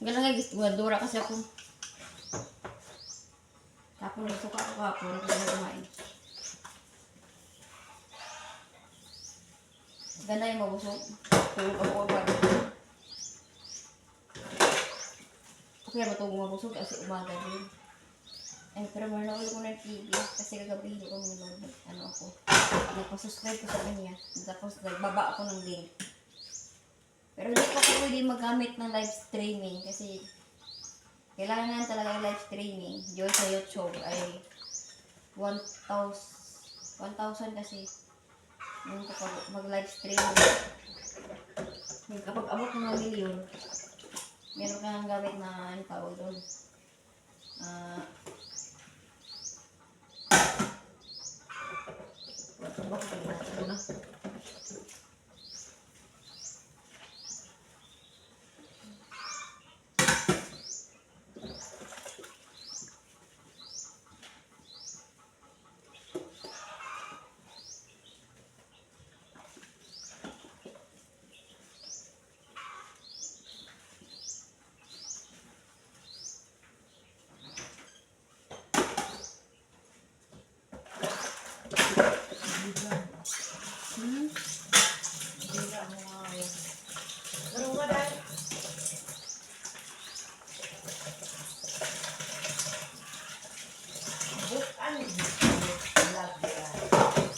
Ganun nga gusto mo, dura kasi ako. Tapos nagsuka ako kapon, hindi na kumain. Ganda yung mabusog. Tulog ako agad. Okay, matulog mabusog kasi umaga din. Ay, pero manood ko ng TV kasi kagabi hindi ko manood. Ano ako. Nagpa-subscribe ko sa kanya. Tapos nagbaba ako ng link. Pero hindi ko pwede magamit ng live streaming kasi kailangan talaga live streaming. Join sa YouTube ay 1,000 kasi yung kapag mag-live streaming. Kapag abot ng 1 million, meron kang gamit na ano tawag doon.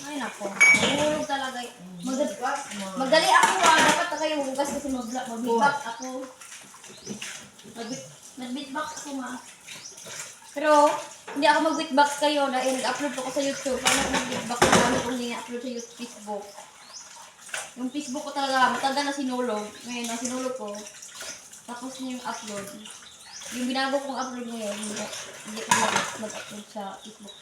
Ay nako, mahulog talaga. Magali ako dapat na kayo hugas kasi mag-beatbox ako. Mag-beatbox ako Pero, hindi ako mag-beatbox kayo dahil nag-upload ko sa YouTube. Paano ako mag-beatbox na dami kong hindi-upload sa YouTube, Facebook. Yung Facebook ko talaga, matagal na sinulog. Ngayon, na sinulog ko. Tapos na yung upload. Yung binago kong upload ngayon, hindi ko mag-upload sa Facebook.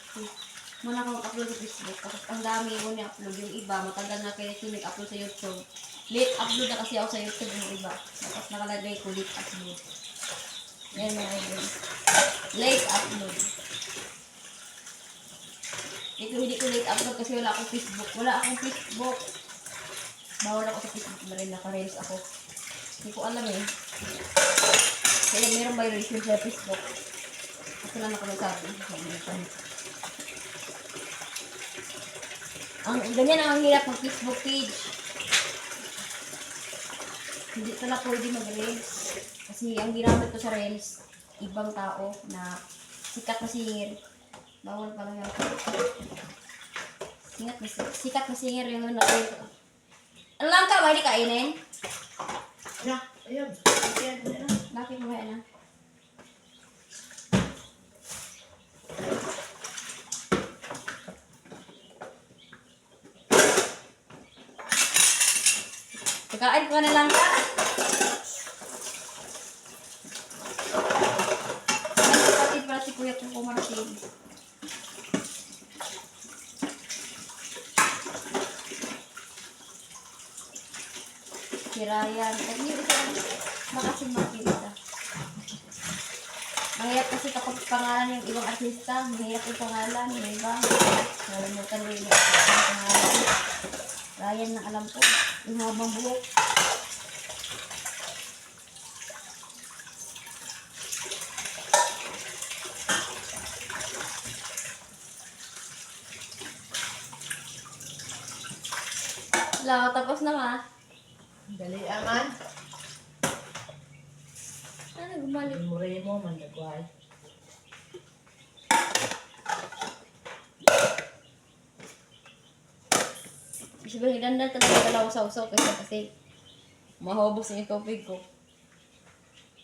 Muna akong upload sa Facebook. Tapos ang dami ko ni-upload. Yung iba, matagal na kayo nag-upload sa YouTube. Late upload na kasi ako sa YouTube yung iba. Tapos nakalagay ko late upload. Ayan mga idol. Late upload. Hindi ko late upload kasi wala akong Facebook. Wala akong Facebook. Bawal ako sa Facebook na rin. Naka-reels ako. Hindi ko alam eh. Kaya mayroong violation sa Facebook. Kasi lang ako nagsabi. Ganyan ang hirap ng Facebook page. Hindi ko na pwede mag-reels. Kasi ang ginamit ko sa reels, ibang tao na sikat na singer. Bawal pala yan. Sikat na singer yung na-reels. Ano lang ka ba? Hindi kainin? Ayun. Bakit mo kaya na? Kakain ko na lang ka. Kapatid pala si Kuya kung kumartin. Si Ryan. At hindi ko makasing makita. Mahirap kasi kapag pangalan yung ibang artista. Mahirap yung pangalan. Yung iba. Nalimutan rin yung pangalan. Ryan na alam ko. Yung habang buhok. Wala, tapos na ma. Dali aman. Ano, gumalik. Mure mo man nagway. Sabihin, ganda talaga dalawa sa usaw kasi mahubos yung tubig ko.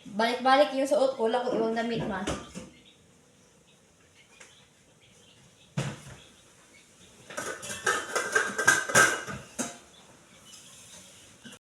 Balik-balik yung suot ko, wala ko ibang damit ma.